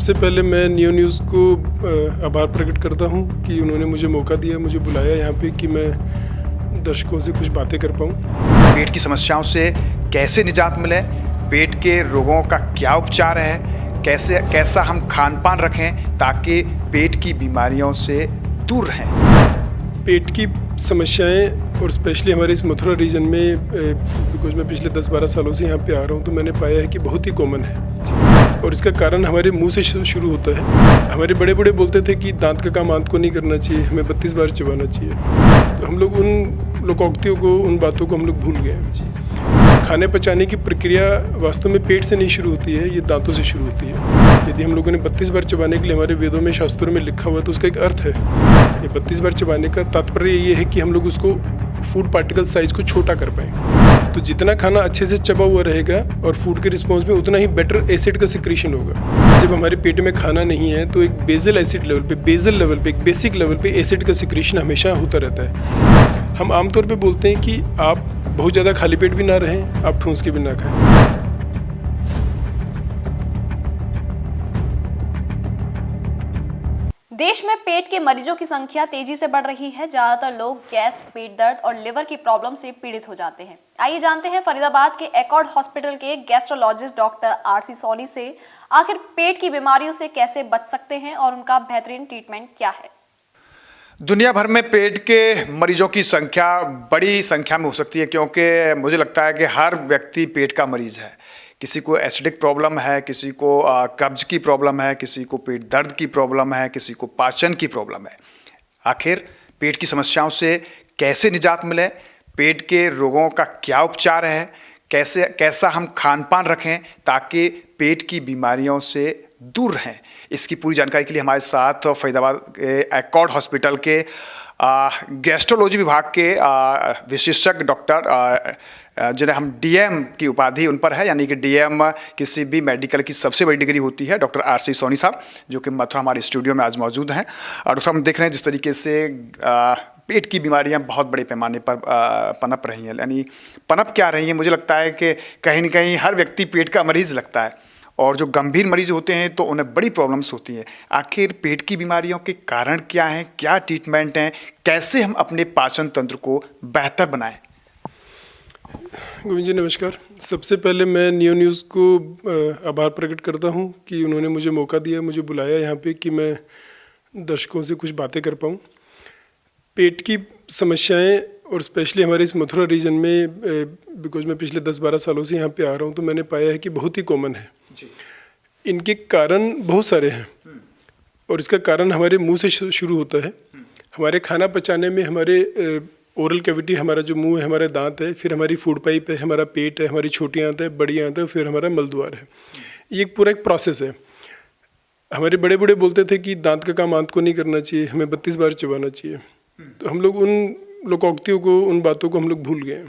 सबसे पहले मैं नियो न्यूज़ को आभार प्रकट करता हूं कि उन्होंने मुझे मौका दिया, मुझे बुलाया यहाँ पे कि मैं दर्शकों से कुछ बातें कर पाऊँ। पेट की समस्याओं से कैसे निजात मिले, पेट के रोगों का क्या उपचार है, कैसा हम खान पान रखें ताकि पेट की बीमारियों से दूर रहें। पेट की समस्याएं और स्पेशली हमारे इस मथुरा रीजन में बिकॉज मैं पिछले 10-12 सालों से यहाँ पे आ रहा हूँ, तो मैंने पाया है कि बहुत ही कॉमन है और इसका कारण हमारे मुंह से शुरू होता है। हमारे बड़े बड़े बोलते थे कि दांत का काम आंत को नहीं करना चाहिए, हमें 32 बार चबाना चाहिए। तो हम लोग उन लोकोक्तियों को, उन बातों को हम लोग भूल गए। खाने पचाने की प्रक्रिया वास्तव में पेट से नहीं शुरू होती है, ये दांतों से शुरू होती है। यदि हम लोगों ने 32 बार चबाने के लिए हमारे वेदों में, शास्त्रों में लिखा हुआ है तो उसका एक अर्थ है। ये 32 बार चबाने का तात्पर्य ये है कि हम लोग उसको फूड पार्टिकल साइज को छोटा कर पाएँ। तो जितना खाना अच्छे से चबा हुआ रहेगा और फूड के रिस्पॉन्स में उतना ही बेटर एसिड का सिक्रीशन होगा। जब हमारे पेट में खाना नहीं है तो एक बेसल एसिड लेवल पे, बेसल लेवल पे, एक बेसिक लेवल पे एसिड का सिक्रीशन हमेशा होता रहता है। हम आमतौर पे बोलते हैं कि आप बहुत ज़्यादा खाली पेट भी ना रहें, आप ठूंस के भी ना खाएं। देश में पेट के मरीजों की संख्या तेजी से बढ़ रही है। ज्यादातर लोग गैस, पेट दर्द और लिवर की प्रॉब्लम से पीड़ित हो जाते हैं। आइए जानते हैं फरीदाबाद के एकॉर्ड हॉस्पिटल के गैस्ट्रोलॉजिस्ट डॉक्टर आरसी सोनी से आखिर पेट की बीमारियों से कैसे बच सकते हैं और उनका बेहतरीन ट्रीटमेंट क्या है। दुनिया भर में पेट के मरीजों की संख्या बड़ी संख्या में हो सकती है, क्योंकि मुझे लगता है कि हर व्यक्ति पेट का मरीज है। किसी को एसिडिक प्रॉब्लम है, किसी को कब्ज की प्रॉब्लम है, किसी को पेट दर्द की प्रॉब्लम है, किसी को पाचन की प्रॉब्लम है। आखिर पेट की समस्याओं से कैसे निजात मिले, पेट के रोगों का क्या उपचार है, कैसा हम खान पान रखें ताकि पेट की बीमारियों से दूर रहें, इसकी पूरी जानकारी के लिए हमारे साथ फरीदाबाद के एकॉर्ड हॉस्पिटल के गैस्ट्रोलॉजी विभाग के विशेषज्ञ डॉक्टर, जिन्हें हम डीएम की उपाधि उन पर है, यानी कि डीएम किसी भी मेडिकल की सबसे बड़ी डिग्री होती है, डॉक्टर आरसी सोनी साहब, जो कि मथुरा हमारे स्टूडियो में आज मौजूद हैं। और डॉक्टर हम देख रहे हैं जिस तरीके से पेट की बीमारियां बहुत बड़े पैमाने पर पनप रही हैं, यानी पनप क्या रही हैं, मुझे लगता है कि कहीं ना कहीं हर व्यक्ति पेट का मरीज लगता है, और जो गंभीर मरीज होते हैं तो उन्हें बड़ी प्रॉब्लम्स होती हैं। आखिर पेट की बीमारियों के कारण क्या हैं, क्या ट्रीटमेंट हैं, कैसे हम अपने पाचन तंत्र को बेहतर बनाएं। गोविंद जी नमस्कार। सबसे पहले मैं नियो न्यूज़ को आभार प्रकट करता हूं कि उन्होंने मुझे मौका दिया, मुझे बुलाया यहाँ पे कि मैं दर्शकों से कुछ बातें कर पाऊँ। पेट की समस्याएं और स्पेशली हमारे इस मथुरा रीजन में बिकॉज मैं पिछले 10-12 सालों से यहाँ पे आ रहा हूँ, तो मैंने पाया है कि बहुत ही कॉमन है। इनके कारण बहुत सारे हैं और इसका कारण हमारे मुंह से शुरू होता है। हमारे खाना पचाने में हमारे ओरल कैविटी, हमारा जो मुंह है, हमारे दांत है, फिर हमारी फूड पाइप है, हमारा पेट है, हमारी छोटी आंत है, बड़ी आंत है, फिर हमारा मलद्वार है। ये एक पूरा एक प्रोसेस है। हमारे बड़े बड़े बोलते थे कि दांत का काम आंत को नहीं करना चाहिए, हमें 32 बार चबाना चाहिए। तो हम लोग उन लोकोक्तियों को, उन बातों को हम लोग भूल गए।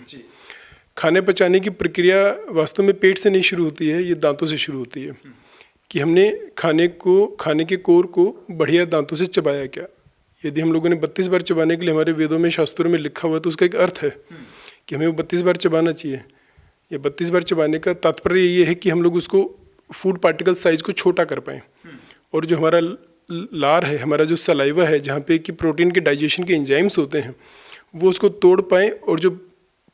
खाने पचाने की प्रक्रिया वास्तव में पेट से नहीं शुरू होती है, ये दांतों से शुरू होती है। कि हमने खाने के कोर को बढ़िया दांतों से चबाया क्या। यदि हम लोगों ने 32 बार चबाने के लिए हमारे वेदों में, शास्त्रों में लिखा हुआ है तो उसका एक अर्थ है कि हमें वो 32 बार चबाना चाहिए। ये 32 बार चबाने का तात्पर्य ये है कि हम लोग उसको फूड पार्टिकल साइज को छोटा कर पाएँ, और जो हमारा लार है, हमारा जो सलाइवा है, जहाँ पे कि प्रोटीन के डाइजेशन के एंजाइम्स होते हैं, वो उसको तोड़ पाएँ, और जो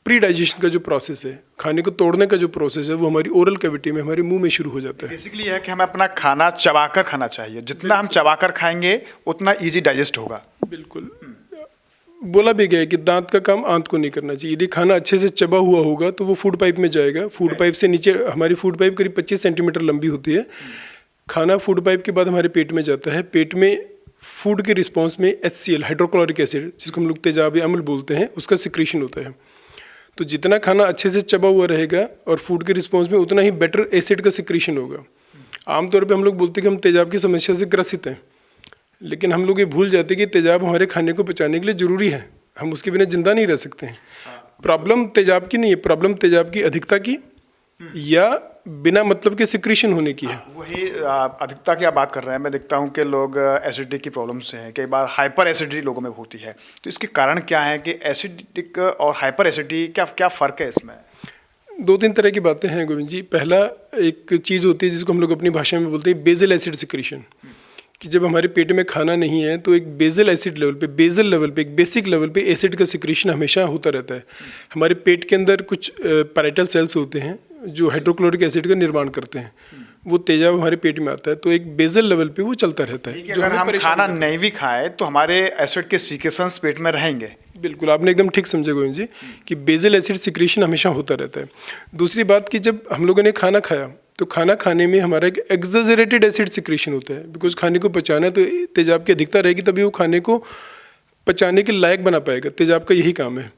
प्री डाइजेशन का जो प्रोसेस है, खाने को तोड़ने का जो प्रोसेस है, वो हमारी ओरल कैविटी में, हमारे मुंह में शुरू हो जाता है। बेसिकली है कि हमें अपना खाना चबाकर खाना चाहिए, जितना हम चबाकर खाएंगे उतना इजी डाइजेस्ट होगा। बिल्कुल। बोला भी गया है कि दांत का काम आंत को नहीं करना चाहिए। यदि खाना अच्छे से चबा हुआ होगा तो वो फूड पाइप में जाएगा। फूड पाइप से नीचे, हमारी फूड पाइप करीब 25 सेंटीमीटर लंबी होती है। खाना फूड पाइप के बाद हमारे पेट में जाता है। पेट में फूड के रिस्पॉन्स में HCl, हाइड्रोक्लोरिक एसिड, जिसको हम लोग तेजाब या अम्ल बोलते हैं, उसका सिक्रीशन होता है। तो जितना खाना अच्छे से चबा हुआ रहेगा और फूड के रिस्पॉन्स में उतना ही बेटर एसिड का सिक्रीशन होगा। आमतौर पे हम लोग बोलते हैं कि हम तेजाब की समस्या से ग्रसित हैं, लेकिन हम लोग ये भूल जाते हैं कि तेजाब हमारे खाने को पचाने के लिए ज़रूरी है। हम उसके बिना जिंदा नहीं रह सकते हैं। प्रॉब्लम तेजाब की नहीं है, प्रॉब्लम तेजाब की अधिकता की या बिना मतलब के सिक्रीशन होने की है। वही अधिकता की आप बात कर रहे हैं। मैं देखता हूं कि लोग एसिडिटी की प्रॉब्लम से हैं, कई बार हाइपर एसिडिटी लोगों में होती है। तो इसके कारण क्या है कि एसिडिक और हाइपर एसिडिटी क्या फ़र्क है इसमें? दो तीन तरह की बातें हैं गोविंद जी। पहला एक चीज़ होती है जिसको हम लोग अपनी भाषा में बोलते हैं बेसल एसिड सिक्रीशन, कि जब हमारे पेट में खाना नहीं है तो एक बेसल एसिड लेवल पे, बेसल लेवल पे, एक बेसिक लेवल पे एसिड का सिक्रीशन हमेशा होता रहता है। हमारे पेट के अंदर कुछ पैराइटल सेल्स होते हैं जो हाइड्रोक्लोरिक एसिड का निर्माण करते हैं, वो तेजाब हमारे पेट में आता है तो एक बेसल लेवल पे वो चलता रहता है। अगर हम खाना नहीं भी खाएं तो हमारे एसिड के सीक्रेशंस पेट में रहेंगे। बिल्कुल, आपने एकदम ठीक समझे गोविंद जी कि बेसल एसिड सिक्रीशन हमेशा होता रहता है। दूसरी बात कि जब हम लोगों ने खाना खाया तो खाना खाने में हमारा एक एग्जैजरेटेड एसिड सिक्रीशन होता है, बिकॉज खाने को पचाना है तो तेजाब की अधिकता रहेगी तभी वो खाने को पचाने के लायक बना पाएगा। तेजाब का यही काम है।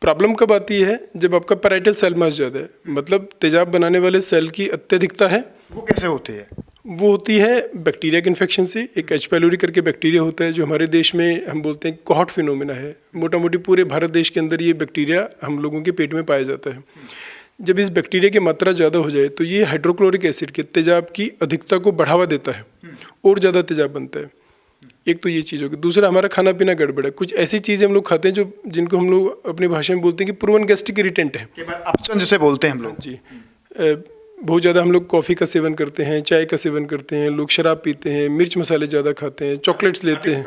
प्रॉब्लम कब आती है? जब आपका पैराइटल सेल मास ज़्यादा है, मतलब तेजाब बनाने वाले सेल की अत्यधिकता है। वो कैसे होती है? वो होती है बैक्टीरिया के इन्फेक्शन से। एक एच पाइलोरी करके बैक्टीरिया होता है जो हमारे देश में हम बोलते हैं कोहॉर्ट फिनोमेना है। मोटा मोटी पूरे भारत देश के अंदर ये बैक्टीरिया हम लोगों के पेट में पाया जाता है। जब इस बैक्टीरिया की मात्रा ज़्यादा हो जाए तो ये हाइड्रोक्लोरिक एसिड के तेजाब की अधिकता को बढ़ावा देता है और ज़्यादा तेजाब बनता है। एक तो ये चीज़ होगी। दूसरा, हमारा खाना पीना गड़बड़ है। कुछ ऐसी चीज़ें हम लोग खाते हैं जो जिनको हम लोग अपनी भाषा में बोलते हैं कि प्रूवन गैस्ट्रिक इरिटेंट है। अपचन जिसे बोलते हैं हम लोग जी। बहुत ज़्यादा हम लोग कॉफ़ी का सेवन करते हैं, चाय का सेवन करते हैं, लोग शराब पीते हैं, मिर्च मसाले ज़्यादा खाते हैं, चॉकलेट्स लेते हैं,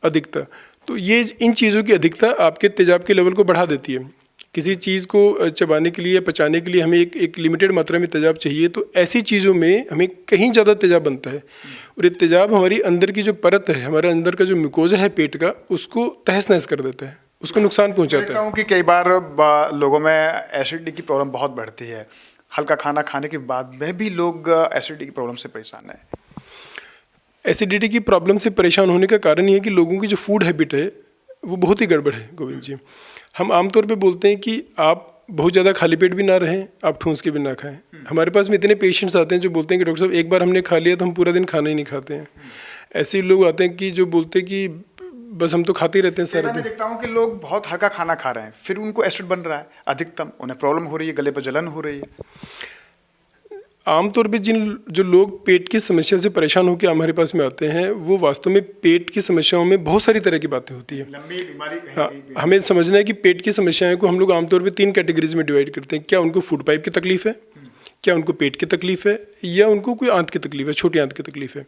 अधिकता। तो ये इन चीज़ों की अधिकता आपके तेजाब के लेवल को बढ़ा देती है। किसी चीज़ को चबाने के लिए या पचाने के लिए हमें एक लिमिटेड मात्रा में तेजाब चाहिए, तो ऐसी चीज़ों में हमें कहीं ज़्यादा तेजाब बनता है और ये तेजाब हमारी अंदर की जो परत है, हमारे अंदर का जो म्यूकोजा है पेट का, उसको तहस नहस कर देता है, उसको नुकसान पहुंचाता है। कि कई बार लोगों में एसिडिटी की प्रॉब्लम बहुत बढ़ती है। हल्का खाना खाने के बाद में भी लोग एसिडिटी की प्रॉब्लम से परेशान है। एसिडिटी की प्रॉब्लम से परेशान होने का कारण ये है कि लोगों की जो फूड हैबिट है वो बहुत ही गड़बड़ है गोविंद जी। हम आमतौर पे बोलते हैं कि आप बहुत ज़्यादा खाली पेट भी ना रहें, आप ठूंस के भी ना खाएं। हमारे पास में इतने पेशेंट्स आते हैं जो बोलते हैं कि डॉक्टर साहब एक बार हमने खा लिया तो हम पूरा दिन खाना ही नहीं खाते हैं। ऐसे लोग आते हैं कि जो बोलते हैं कि बस हम तो खाते ही रहते हैं सारा दिन। मैं देखता हूँ कि लोग बहुत हल्का खाना खा रहे हैं, फिर उनको एसिड बन रहा है अधिकतम, उन्हें प्रॉब्लम हो रही है, गले पर जलन हो रही है। आमतौर पे जो लोग पेट की समस्या से परेशान होकर हमारे पास में आते हैं वो वास्तव में पेट की समस्याओं में बहुत सारी तरह की बातें होती है। लंबी बीमारी हाँ, हमें समझना है कि पेट की समस्याएं को हम लोग आमतौर पे 3 कैटेगरीज में डिवाइड करते हैं। क्या उनको फूड पाइप की तकलीफ है, क्या उनको पेट की तकलीफ है, या उनको कोई आंत की तकलीफ है, छोटी आंत की तकलीफ है।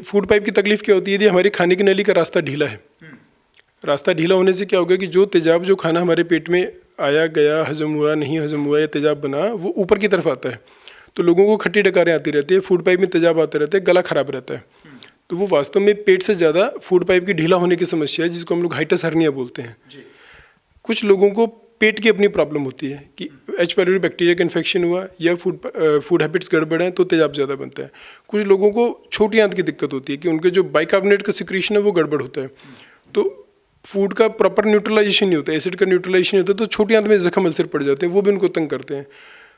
फूड पाइप की तकलीफ क्या होती है? यदि हमारी खाने की नली का रास्ता ढीला है, रास्ता ढीला होने से क्या होगा कि जो तेजाब, जो खाना हमारे पेट में आया गया, हजम हुआ नहीं हजम हुआ या तेजाब बना, वो ऊपर की तरफ आता है। तो लोगों को खट्टी डकारें आती रहती है, फूड पाइप में तेजाब आते रहते हैं, गला खराब रहता है। तो वो वास्तव में पेट से ज़्यादा फूड पाइप की ढीला होने की समस्या है, जिसको हम लोग हाइटस हर्निया बोलते हैं। कुछ लोगों को पेट की अपनी प्रॉब्लम होती है कि एच पाइलोरी बैक्टीरिया का इन्फेक्शन हुआ या फूड हैबिट्स गड़बड़ हैं तो तेजाब ज़्यादा बनता है। कुछ लोगों को छोटी आंत की दिक्कत होती है कि उनके जो बाइकार्बोनेट का सिक्रीशन है वो गड़बड़ होता है, तो फूड का प्रॉपर न्यूट्रलाइजेशन नहीं होता, एसिड का न्यूट्रलाइजेशन नहीं होता, तो छोटी आंत में जख्म अल्सर पड़ जाते हैं, वो भी उनको तंग करते हैं।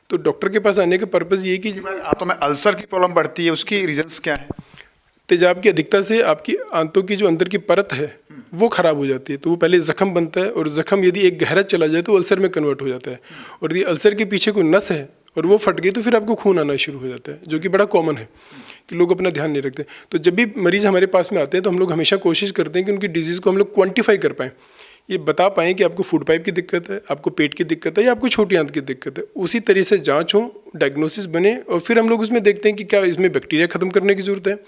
तो डॉक्टर के पास आने का पर्पज़ ये कि आंतों में अल्सर की प्रॉब्लम बढ़ती है, उसकी रीजंस क्या है? तेजाब की अधिकता से आपकी आंतों की जो अंदर की परत है वो खराब हो जाती है। तो वो पहले जख्म बनता है और जख्म यदि एक गहरा चला जाए तो अल्सर में कन्वर्ट हो जाता है, और यदि अल्सर के पीछे कोई नस है और वो फट गई तो फिर आपको खून आना शुरू हो जाता है, जो कि बड़ा कॉमन है कि लोग अपना ध्यान नहीं रखते। तो जब भी मरीज़ हमारे पास में आते हैं तो हम लोग हमेशा कोशिश करते हैं कि उनकी डिजीज़ को हम लोग क्वान्टिफाई कर पाएँ, ये बता पाएँ कि आपको फूड पाइप की दिक्कत है, आपको पेट की दिक्कत है या आपको छोटी आंत की दिक्कत है। उसी तरह से जांच हो, डायग्नोसिस बने, और फिर हम लोग उसमें देखते हैं कि क्या इसमें बैक्टीरिया खत्म करने की ज़रूरत है,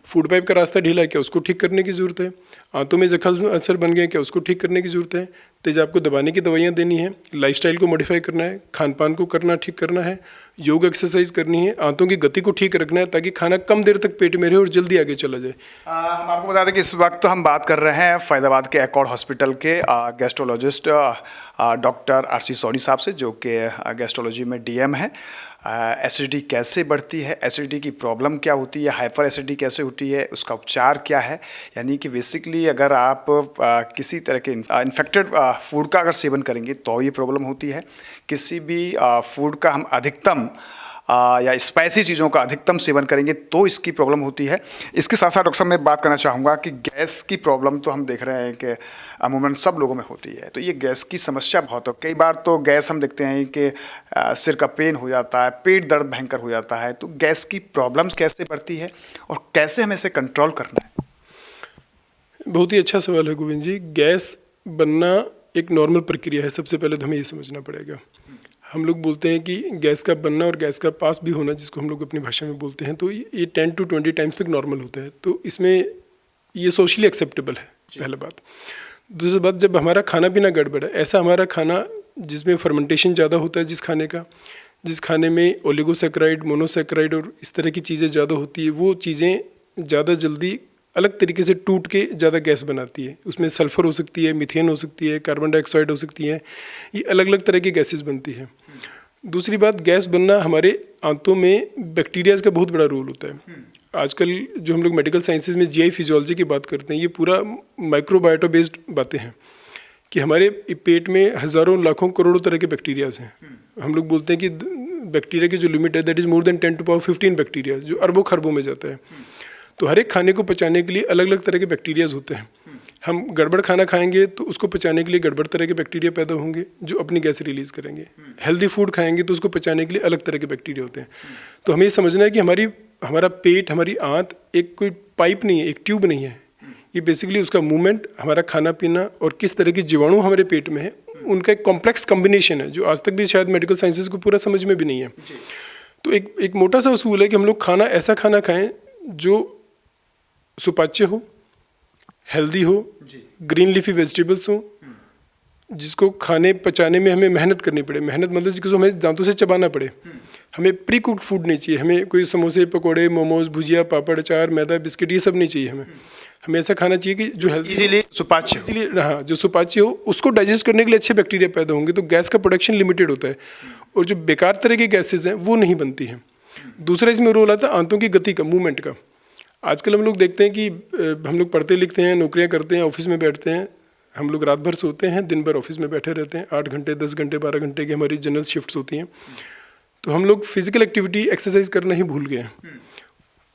फूड पाइप का रास्ता ढीला है क्या उसको ठीक करने की ज़रूरत है, आंतों में जख्म अल्सर बन गए क्या उसको ठीक करने की ज़रूरत है, तेजाब को दबाने की दवाइयाँ देनी है, लाइफस्टाइल को मॉडिफाई करना है, खान पान को करना ठीक करना है, योग एक्सरसाइज करनी है, आंतों की गति को ठीक रखना है ताकि खाना कम देर तक पेट में रहे और जल्दी आगे चला जाए। हम आपको बता दें कि इस वक्त हम बात कर रहे हैं फरीदाबाद के एकॉर्ड हॉस्पिटल के गैस्ट्रोलॉजिस्ट डॉक्टर आरसी सोनी साहब से, जो कि गैस्ट्रोलॉजी में डीएम है। एसिडिटी कैसे बढ़ती है, एसिडिटी की प्रॉब्लम क्या होती है, हाइपर एसिडिटी कैसे होती है, उसका उपचार क्या है। यानी कि बेसिकली अगर आप किसी तरह के इन्फेक्टेड फूड का अगर सेवन करेंगे तो ये प्रॉब्लम होती है। किसी भी फूड का हम अधिकतम या स्पाइसी चीज़ों का अधिकतम सेवन करेंगे तो इसकी प्रॉब्लम होती है। इसके साथ साथ डॉक्टर साहब मैं बात करना चाहूँगा कि गैस की प्रॉब्लम तो हम देख रहे हैं कि अमूमन सब लोगों में होती है, तो ये गैस की समस्या बहुत है। कई बार तो गैस हम देखते हैं कि सिर का पेन हो जाता है, पेट दर्द भयंकर हो जाता है। तो गैस की प्रॉब्लम्स कैसे बढ़ती है और कैसे हमें इसे कंट्रोल करना है? बहुत ही अच्छा सवाल है गोविंद जी। गैस बनना एक नॉर्मल प्रक्रिया है, सबसे पहले तो हमें ये समझना पड़ेगा। हम लोग बोलते हैं कि गैस का बनना और गैस का पास भी होना, जिसको हम लोग अपनी भाषा में बोलते हैं, तो ये 10 to 20 टाइम्स तक नॉर्मल होता है। तो इसमें ये सोशली एक्सेप्टेबल है, पहला बात। दूसरी बात, जब हमारा खाना पीना गड़बड़ है, ऐसा हमारा खाना जिसमें फर्मेंटेशन ज़्यादा होता है, जिस खाने में ओलिगोसैकेराइड, मोनोसैकेराइड और इस तरह की चीज़ें ज़्यादा होती है, वो चीज़ें ज़्यादा जल्दी अलग तरीके से टूट के ज़्यादा गैस बनाती है। उसमें सल्फ़र हो सकती है, मीथेन हो सकती है, कार्बन डाइऑक्साइड हो सकती है, ये अलग अलग तरह की गैसेस बनती है। दूसरी बात, गैस बनना, हमारे आंतों में बैक्टीरियाज का बहुत बड़ा रोल होता है। आजकल जो हम लोग मेडिकल साइंसेज में जीआई फिजियोलॉजी की बात करते हैं, ये पूरा माइक्रोबायोटा बेस्ड बातें हैं कि हमारे पेट में हज़ारों लाखों करोड़ों तरह के बैक्टीरियाज हैं। हम लोग बोलते हैं कि बैक्टीरिया की जो लिमिट है that is more than 10 to power 15 bacteria, जो अरबों खरबों में जाता है। तो हर एक खाने को पचाने के लिए अलग अलग तरह के बैक्टीरियाज होते हैं। हम गड़बड़ खाना खाएंगे तो उसको पचाने के लिए गड़बड़ तरह के बैक्टीरिया पैदा होंगे जो अपनी गैस रिलीज़ करेंगे। हेल्दी फूड खाएंगे तो उसको पचाने के लिए अलग तरह के बैक्टीरिया होते हैं। तो हमें ये समझना है कि हमारा पेट, हमारी आंत एक कोई पाइप नहीं है, एक ट्यूब नहीं है। ये बेसिकली उसका मूवमेंट, हमारा खाना पीना और किस तरह के जीवाणु हमारे पेट में है, उनका एक कॉम्प्लेक्स कॉम्बिनेशन है जो आज तक भी शायद मेडिकल साइंसेज को पूरा समझ में भी नहीं है। तो एक मोटा सा उसूल है कि हम लोग ऐसा खाना खाएं जो सुपाच्य हो, हेल्दी हो, ग्रीन लीफी वेजिटेबल्स हो, जिसको खाने पचाने में हमें मेहनत करनी पड़े। मेहनत मतलब जिसको हमें दांतों से चबाना पड़े। हमें प्री कुक्ड फूड नहीं चाहिए। हमें कोई समोसे, पकोड़े, मोमोज, भुजिया, पापड़, अचार, मैदा, बिस्किट, ये सब नहीं चाहिए। हमें ऐसा खाना चाहिए कि जो हेल्दी, इजीली सुपाच्य, हाँ, जो सुपाच्य हो, उसको डाइजेस्ट करने के लिए अच्छे बैक्टीरिया पैदा होंगे। तो गैस का प्रोडक्शन लिमिटेड होता है और जो बेकार तरह की गैसेज हैं वो नहीं बनती हैं। दूसरा इसमें रोल आता है आंतों की गति का, मूवमेंट का। आजकल हम लोग देखते हैं कि हम लोग पढ़ते लिखते हैं, नौकरियां करते हैं, ऑफिस में बैठते हैं, हम लोग रात भर सोते हैं, दिन भर ऑफिस में बैठे रहते हैं, 8 घंटे, 10 घंटे, 12 घंटे की हमारी जनरल शिफ्ट्स होती हैं। तो हम लोग फिजिकल एक्टिविटी, एक्सरसाइज करना ही भूल गए हैं।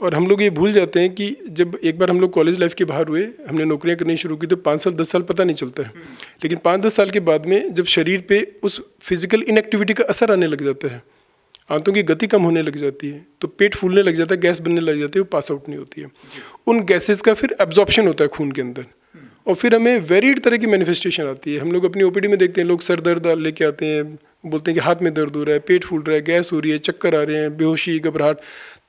और हम लोग ये भूल जाते हैं कि जब एक बार हम लोग कॉलेज लाइफ के बाहर हुए, हमने नौकरियां करनी शुरू की, तो 5 साल 10 साल पता नहीं चलता है। लेकिन 5-10 साल के बाद में जब शरीर पे उस फिजिकल इनएक्टिविटी का असर आने लग जाता है, आंतों की गति कम होने लग जाती है, तो पेट फूलने लग जाता है, गैस बनने लग जाती है, वो पास आउट नहीं होती है। उन गैसेस का फिर एब्जॉर्प्शन होता है खून के अंदर और फिर हमें वेरिड तरह की मैनिफेस्टेशन आती है। हम लोग अपनी ओपीडी में देखते हैं, लोग सर दर्द लेके आते हैं, बोलते हैं कि हाथ में दर्द हो रहा है, पेट फूल रहा है, गैस हो रही है, चक्कर आ रहे हैं, बेहोशी, घबराहट,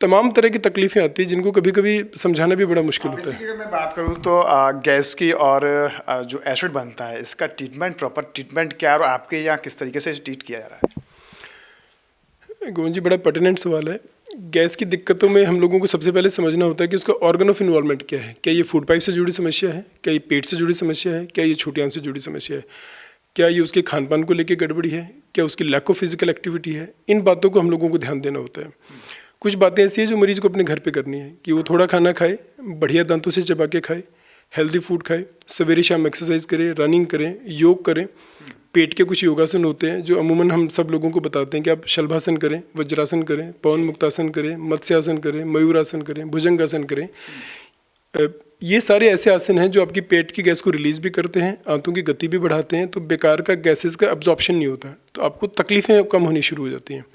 तमाम तरह की तकलीफें आती हैं जिनको कभी कभी समझाना भी बड़ा मुश्किल होता है। अगर मैं बात करूँ तो गैस की और जो एसिड बनता है, इसका ट्रीटमेंट, प्रॉपर ट्रीटमेंट क्या है और आपके यहाँ किस तरीके से ट्रीट किया जा रहा है? गोविंद जी, बड़ा पर्टिनेंट सवाल है। गैस की दिक्कतों में हम लोगों को सबसे पहले समझना होता है कि उसका ऑर्गन ऑफ इन्वॉल्वमेंट क्या है। क्या ये फूड पाइप से जुड़ी समस्या है, क्या ये पेट से जुड़ी समस्या है, क्या ये छोटी आंत से जुड़ी समस्या है, क्या ये उसके खान पान को लेकर गड़बड़ी है, क्या उसकी लैक ऑफ फिजिकल एक्टिविटी है। इन बातों को हम लोगों को ध्यान देना होता है। कुछ बातें ऐसी है जो मरीज़ को अपने घर पे करनी है कि वो थोड़ा खाना खाए, बढ़िया दांतों से चबा के खाए, हेल्दी फूड खाए, सवेरे शाम एक्सरसाइज करें, रनिंग करें, योग करें। पेट के कुछ योगासन होते हैं जो अमूमन हम सब लोगों को बताते हैं कि आप शलभासन करें, वज्रासन करें, पवन मुक्तासन करें, मत्स्यासन करें, मयूरासन करें, भुजंगासन करें। ये सारे ऐसे आसन हैं जो आपकी पेट की गैस को रिलीज़ भी करते हैं, आंतों की गति भी बढ़ाते हैं, तो बेकार का गैसेस का अब्जॉर्प्शन नहीं होता, तो आपको तकलीफ़ें कम होनी शुरू हो जाती हैं।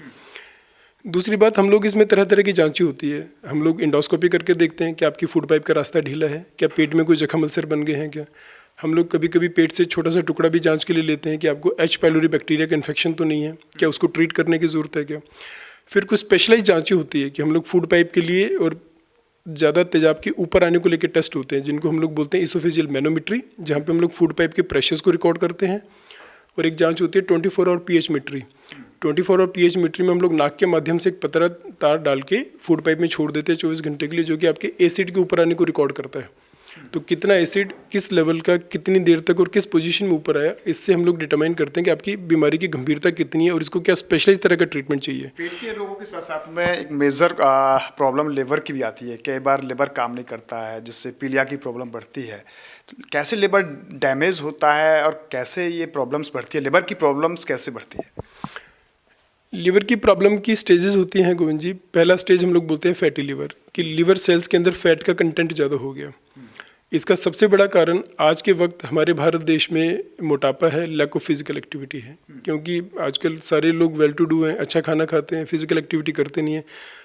दूसरी बात, हम लोग इसमें तरह तरह की जांचें होती है। हम लोग इंडोस्कोपी करके देखते हैं कि आपकी फूड पाइप का रास्ता ढीला है, क्या पेट में कोई जख्म अल्सर बन गए हैं क्या। हम लोग कभी कभी पेट से छोटा सा टुकड़ा भी जांच के लिए लेते हैं कि आपको एच पाइलोरी बैक्टीरिया का इन्फेक्शन तो नहीं है, क्या उसको ट्रीट करने की ज़रूरत है क्या। फिर कुछ स्पेशलाइज जांचें होती है कि हम लोग फूड पाइप के लिए और ज़्यादा तेजाब के ऊपर आने को लेकर टेस्ट होते हैं जिनको हम लोग बोलते हैं इसोफेजियल मैनोमेट्री, जहाँ पे हम लोग फूड पाइप के प्रेशर्स को रिकॉर्ड करते हैं। और एक जांच होती है 24 आवर पीएच मीटरी। 24 आवर पीएच मीटरी में हम लोग नाक के माध्यम से एक पतला तार डाल के फूड पाइप में छोड़ देते हैं 24 घंटे के लिए, जो कि आपके एसिड के ऊपर आने को रिकॉर्ड करता है। तो कितना एसिड किस लेवल का कितनी देर तक और किस पोजीशन में ऊपर आया, इससे हम लोग डिटरमाइन करते हैं कि आपकी बीमारी की गंभीरता कितनी है और इसको क्या स्पेशलाइज तरह का ट्रीटमेंट चाहिए। पेट के रोगों के साथ साथ में एक मेजर प्रॉब्लम लिवर की भी आती है। कई बार लिवर काम नहीं करता है जिससे पीलिया की प्रॉब्लम बढ़ती है। तो कैसे लिवर डैमेज होता है और कैसे ये प्रॉब्लम्स बढ़ती है, लिवर की प्रॉब्लम्स कैसे बढ़ती है? लिवर की प्रॉब्लम की स्टेजेस होती हैं गोविंद जी। पहला स्टेज हम लोग बोलते हैं फैटी लिवर, कि लिवर सेल्स के अंदर फैट का कंटेंट ज़्यादा हो गया। इसका सबसे बड़ा कारण आज के वक्त हमारे भारत देश में मोटापा है, लैक ऑफ फिजिकल एक्टिविटी है। क्योंकि आजकल सारे लोग वेल टू डू हैं, अच्छा खाना खाते हैं, फिजिकल एक्टिविटी करते नहीं हैं,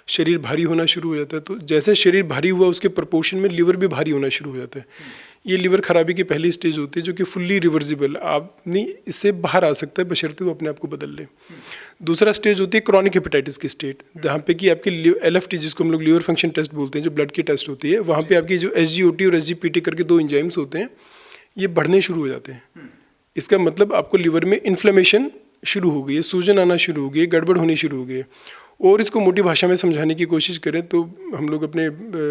शरीर भारी होना शुरू हो जाता है। तो जैसे शरीर भारी हुआ उसके प्रोपोर्शन में लिवर भी भारी होना शुरू हो जाता है। ये लीवर खराबी की पहली स्टेज होती है जो कि फुल्ली रिवर्सिबल, आदमी इससे बाहर आ सकता है बशर्ते वो अपने आप को बदल ले। दूसरा स्टेज होती है क्रॉनिक हेपेटाइटिस की स्टेट, जहाँ पे कि आपकी LFT जिसको हम लोग लीवर फंक्शन टेस्ट बोलते हैं, जो ब्लड की टेस्ट होती है, वहाँ पे आपकी जो SGOT और SGPT करके 2 एंजाइम्स होते हैं, ये बढ़ने शुरू हो जाते हैं। इसका मतलब आपको लीवर में इन्फ्लेमेशन शुरू हो गई है, सूजन आना शुरू हो गई है, गड़बड़ होनी शुरू हो गई है। और इसको मोटी भाषा में समझाने की कोशिश करें तो हम लोग अपने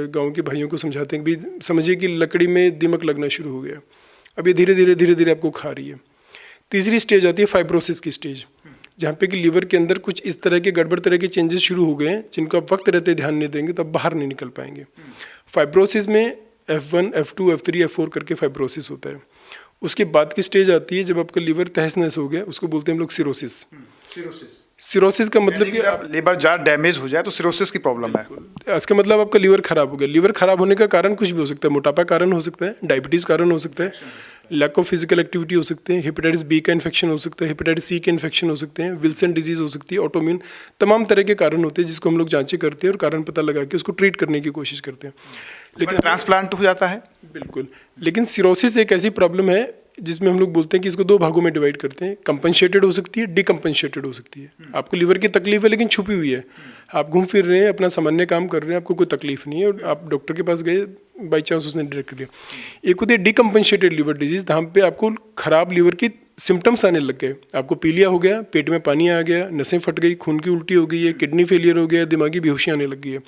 गांव के भाइयों को समझाते हैं कि भाई समझिए कि लकड़ी में दीमक लगना शुरू हो गया, अब ये धीरे धीरे आपको खा रही है। तीसरी स्टेज आती है फाइब्रोसिस की स्टेज, जहाँ पे कि लीवर के अंदर कुछ इस तरह के गड़बड़ तरह के चेंजेस शुरू हो गए हैं जिनको आप वक्त रहते ध्यान नहीं देंगे तो आप बाहर नहीं निकल पाएंगे। फाइब्रोसिस में F1, F2, F3, F4 करके फाइब्रोसिस होता है। उसके बाद की स्टेज आती है जब आपका लीवर तहस नहस हो गया, उसको बोलते हैं हम लोग सिरोसिस। सिरोसिस का मतलब कि लीवर ज़्यादा डैमेज हो जाए तो सिरोसिस की प्रॉब्लम है। इसका मतलब आपका लीवर खराब हो गया। लीवर खराब होने का कारण कुछ भी हो सकता है, मोटापा कारण हो सकता है, डायबिटीज़ कारण हो सकता है, लैक ऑफ फिजिकल एक्टिविटी हो सकते हैं, हेपेटाइटिस बी का इन्फेक्शन हो सकता है, हेपेटाइटिस सी के इन्फेक्शन हो सकते हैं, विल्सन डिजीज़ हो सकती है, ऑटोम्यून, तमाम तरह के कारण होते हैं जिसको हम लोग जांचें करते हैं और कारण पता लगा के उसको ट्रीट करने की कोशिश करते हैं। लेकिन ट्रांसप्लांट हो जाता है। बिल्कुल, लेकिन सिरोसिस एक ऐसी प्रॉब्लम है जिसमें हम लोग बोलते हैं कि इसको 2 भागों में डिवाइड करते हैं। कंपनसेटेड हो सकती है, डिकम्पनसेटेड हो सकती है। आपको लीवर की तकलीफ है लेकिन छुपी हुई है, आप घूम फिर रहे हैं, अपना सामान्य काम कर रहे हैं, आपको कोई तकलीफ नहीं है और आप डॉक्टर के पास गए, बाई चांस उसने डिटेक्ट कर लिया। एक होती है डिकम्पनसेटेड लीवर डिजीज, जहाँ पे आपको खराब लीवर की सिम्टम्स आने लग गए, आपको पीलिया हो गया, पेट में पानी आ गया, नसें फट गई, खून की उल्टी हो गई है, किडनी फेलियर हो गया, दिमागी बेहोशी आने लग गई है।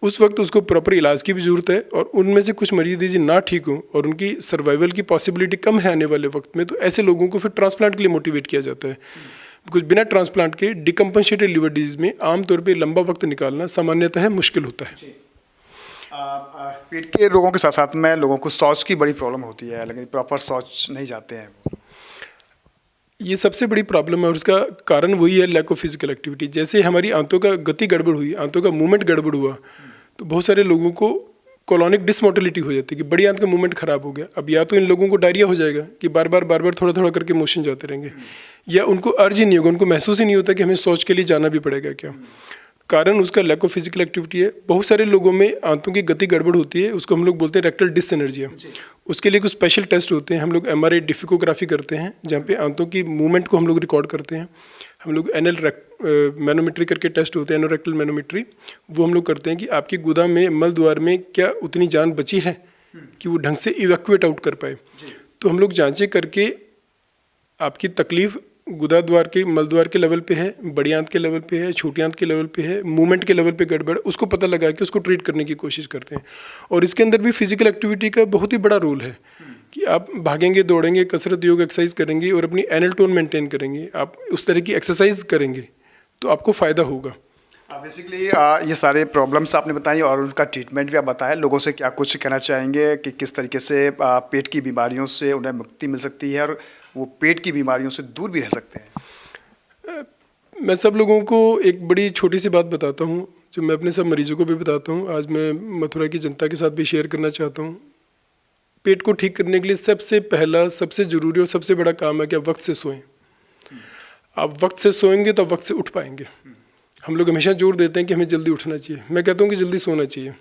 उस वक्त उसको प्रॉपर इलाज की भी ज़रूरत है और उनमें से कुछ मरीज यदि ना ठीक हो और उनकी सर्वाइवल की पॉसिबिलिटी कम है आने वाले वक्त में, तो ऐसे लोगों को फिर ट्रांसप्लांट के लिए मोटिवेट किया जाता है। कुछ बिना ट्रांसप्लांट के डिकम्पनसेटेड लीवर डिजीज में आमतौर पे लंबा वक्त निकालना सामान्यतः मुश्किल होता है। पेट के रोगों के साथ साथ में लोगों को शौच की बड़ी प्रॉब्लम होती है, लेकिन प्रॉपर शौच नहीं जाते हैं। ये सबसे बड़ी प्रॉब्लम है और उसका कारण वही है लैक ऑफ फिजिकल एक्टिविटी। जैसे हमारी आंतों का गति गड़बड़ हुई, आंतों का मूवमेंट गड़बड़ हुआ, तो बहुत सारे लोगों को कोलोनिक डिसमोटिलिटी हो जाती है कि बड़ी आंत का मूवमेंट खराब हो गया। अब या तो इन लोगों को डायरिया हो जाएगा कि बार बार थोड़ा करके मोशन जाते रहेंगे, या उनको अर्ज ही नहीं होगा, उनको महसूस ही नहीं होता कि हमें शौच के लिए जाना भी पड़ेगा क्या। कारण उसका लैक ऑफ फिजिकल एक्टिविटी है। बहुत सारे लोगों में आंतों की गति गड़बड़ होती है, उसको हम लोग बोलते हैं रेक्टल डिसएनर्जिया। उसके लिए कुछ स्पेशल टेस्ट होते हैं, हम लोग MRI डिफिकोग्राफी करते हैं जहाँ पे आंतों की मूवमेंट को हम लोग रिकॉर्ड करते हैं। हम लोग एनल मैनोमेट्री करके टेस्ट होते हैं, एनोरेक्टल मैनोमेट्री, वो हम लोग करते हैं कि आपकी गुदा में, मल द्वार में क्या उतनी जान बची है कि वो ढंग से इवैक्यूएट आउट कर पाए। तो हम लोग जांचें करके आपकी तकलीफ गुदा द्वार के, मल द्वार के लेवल पे है, बड़ी आंत के लेवल पे है, छोटी आंत के लेवल पे है, मूवमेंट के लेवल पे गड़बड़, उसको पता लगा के उसको ट्रीट करने की कोशिश करते हैं। और इसके अंदर भी फिजिकल एक्टिविटी का बहुत ही बड़ा रोल है कि आप भागेंगे, दौड़ेंगे, कसरत, योग, एक्सरसाइज करेंगे और अपनी एनल टोन मेंटेन करेंगे, आप उस तरह की एक्सरसाइज करेंगे तो आपको फ़ायदा होगा। बेसिकली ये सारे प्रॉब्लम्स आपने बताई और उनका ट्रीटमेंट भी आप बताया। लोगों से क्या कुछ कहना चाहेंगे कि किस तरीके से पेट की बीमारियों से उन्हें मुक्ति मिल सकती है और वो पेट की बीमारियों से दूर भी रह सकते हैं? मैं सब लोगों को एक बड़ी छोटी सी बात बताता हूँ जो मैं अपने सब मरीजों को भी बताता हूँ, आज मैं मथुरा की जनता के साथ भी शेयर करना चाहता हूँ। पेट को ठीक करने के लिए सबसे पहला, सबसे ज़रूरी और सबसे बड़ा काम है कि आप वक्त से सोएं। आप वक्त से सोएंगे तो आप वक्त से उठ पाएंगे। हम लोग हमेशा जोर देते हैं कि हमें जल्दी उठना चाहिए, मैं कहता हूँ कि जल्दी सोना चाहिए।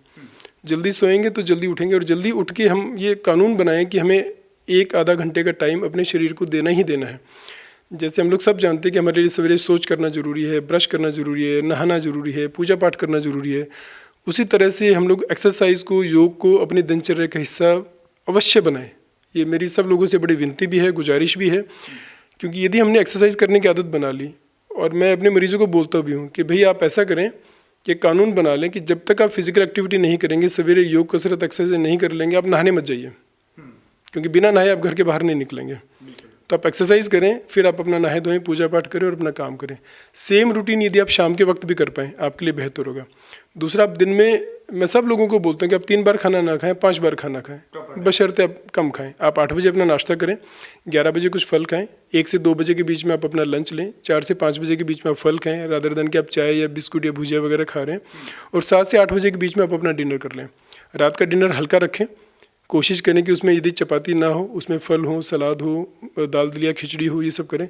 जल्दी सोएंगे तो जल्दी उठेंगे और जल्दी उठ के हम ये कानून बनाएं कि हमें 1-आधा घंटे का टाइम अपने शरीर को देना ही देना है। जैसे हम लोग सब जानते हैं कि हमारे लिए सवेरे सोच करना ज़रूरी है, ब्रश करना ज़रूरी है, नहाना ज़रूरी है, पूजा पाठ करना ज़रूरी है, उसी तरह से हम लोग एक्सरसाइज को, योग को अपनी दिनचर्या का हिस्सा अवश्य बनाएं। ये मेरी सब लोगों से बड़ी विनती भी है, गुजारिश भी है, क्योंकि यदि हमने एक्सरसाइज करने की आदत बना ली, और मैं अपने मरीजों को बोलता भी हूँ कि भाई आप ऐसा करें कि कानून बना लें कि जब तक आप फिजिकल एक्टिविटी नहीं करेंगे, सवेरे योग, कसरत, एक्सरसाइज नहीं कर लेंगे, आप नहाने मत जाइए, क्योंकि बिना नहाए आप घर के बाहर नहीं निकलेंगे। तो आप एक्सरसाइज करें, फिर आप अपना नहाए धोएं, पूजा पाठ करें और अपना काम करें। सेम रूटीन यदि आप शाम के वक्त भी कर पाएँ, आपके लिए बेहतर होगा। दूसरा, आप दिन में, मैं सब लोगों को बोलता हूँ कि आप 3 बार खाना ना खाएं, 5 बार खाना खाएं, बशर्ते आप कम खाएं। आप 8 बजे अपना नाश्ता करें, 11 बजे कुछ फल खाएं, 1 से 2 बजे के बीच में आप अपना लंच लें, 4 से 5 बजे के बीच में आप फल खाएं, रादर देन कि आप चाय या बिस्कुट या भुजिया वगैरह खा रहे हैं, और 7 से 8 बजे के बीच में आप अपना डिनर कर लें। रात का डिनर हल्का रखें, कोशिश करें कि उसमें यदि चपाती ना हो, उसमें फल हो, सलाद हो, दाल दलिया, खिचड़ी हो, ये सब करें।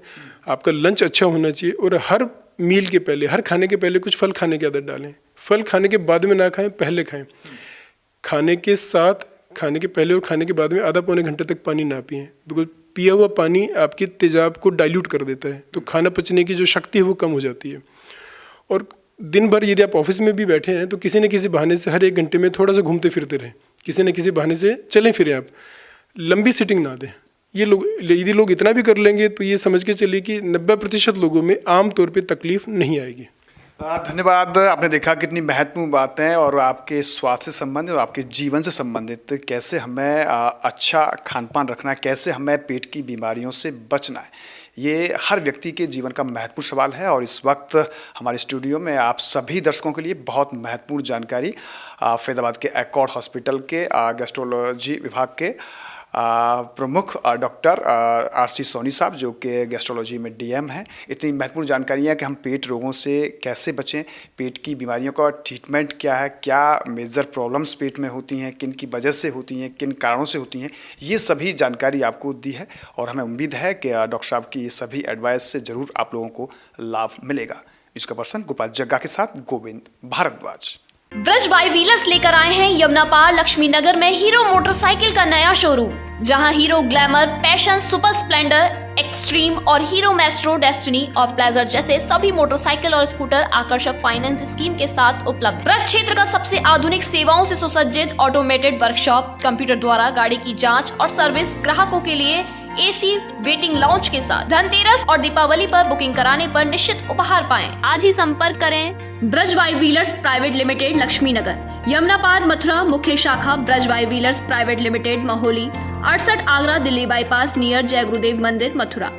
आपका लंच अच्छा होना चाहिए और हर मील के पहले, हर खाने के पहले कुछ फल खाने की आदत डालें। फल खाने के बाद में ना खाएं, पहले खाएं। खाने के साथ खाने के पहले और खाने के बाद में आधा पौने घंटे तक पानी ना पिएं, बिकॉज पिया हुआ पानी आपके तेजाब को डाइल्यूट कर देता है, तो खाना पचने की जो शक्ति है वो कम हो जाती है। और दिन भर यदि आप ऑफिस में भी बैठे हैं तो किसी न किसी बहाने से हर 1 घंटे में थोड़ा सा घूमते फिरते रहें, किसी न किसी बहाने से चलें फिरें, आप लंबी सिटिंग ना दें। ये लोग यदि लोग इतना भी कर लेंगे तो ये समझ के चलिए कि 90% लोगों में आम तौर पे तकलीफ नहीं आएगी। धन्यवाद। आपने देखा कितनी महत्वपूर्ण बातें और आपके स्वास्थ्य से संबंधित और आपके जीवन से संबंधित कैसे हमें अच्छा खान पान रखना है, कैसे हमें पेट की बीमारियों से बचना है, ये हर व्यक्ति के जीवन का महत्वपूर्ण सवाल है। और इस वक्त हमारे स्टूडियो में आप सभी दर्शकों के लिए बहुत महत्वपूर्ण जानकारी फरीदाबाद के एकॉर्ड हॉस्पिटल के गैस्ट्रोलॉजी विभाग के प्रमुख डॉक्टर आरसी सोनी साहब, जो कि गैस्ट्रोलॉजी में डीएम हैं। इतनी महत्वपूर्ण जानकारियाँ कि हम पेट रोगों से कैसे बचें, पेट की बीमारियों का ट्रीटमेंट क्या है, क्या मेजर प्रॉब्लम्स पेट में होती हैं, किन की वजह से होती हैं, किन कारणों से होती हैं, ये सभी जानकारी आपको दी है। और हमें उम्मीद है कि डॉक्टर साहब की ये सभी एडवाइस से ज़रूर आप लोगों को लाभ मिलेगा। इसका पर्सन गोपाल जग्गा के साथ गोविंद भारद्वाज। ब्रज वाई व्हीलर्स लेकर आए हैं यमुना पार लक्ष्मी नगर में हीरो मोटरसाइकिल का नया शोरूम, जहां hero glamour, passion, super Splendor, extreme और हीरो मैस्ट्रो, डेस्टिनी और प्लेजर जैसे सभी मोटरसाइकिल और स्कूटर आकर्षक फाइनेंस स्कीम के साथ उपलब्ध। ब्रज क्षेत्र का सबसे आधुनिक सेवाओं से सुसज्जित ऑटोमेटेड वर्कशॉप, कंप्यूटर द्वारा गाड़ी की जांच और सर्विस, ग्राहकों के लिए एसी वेटिंग लाउंज के साथ। धनतेरस और दीपावली पर बुकिंग कराने पर निश्चित उपहार पाएं। आज ही संपर्क करें Braj Y wheelers private limited, Laxmi Nagar, Yamuna पार, मथुरा। मुख्य शाखा Braj Y wheelers private limited, Maholi 68 Agra Delhi bypass near Jai Gurudev मंदिर, मथुरा।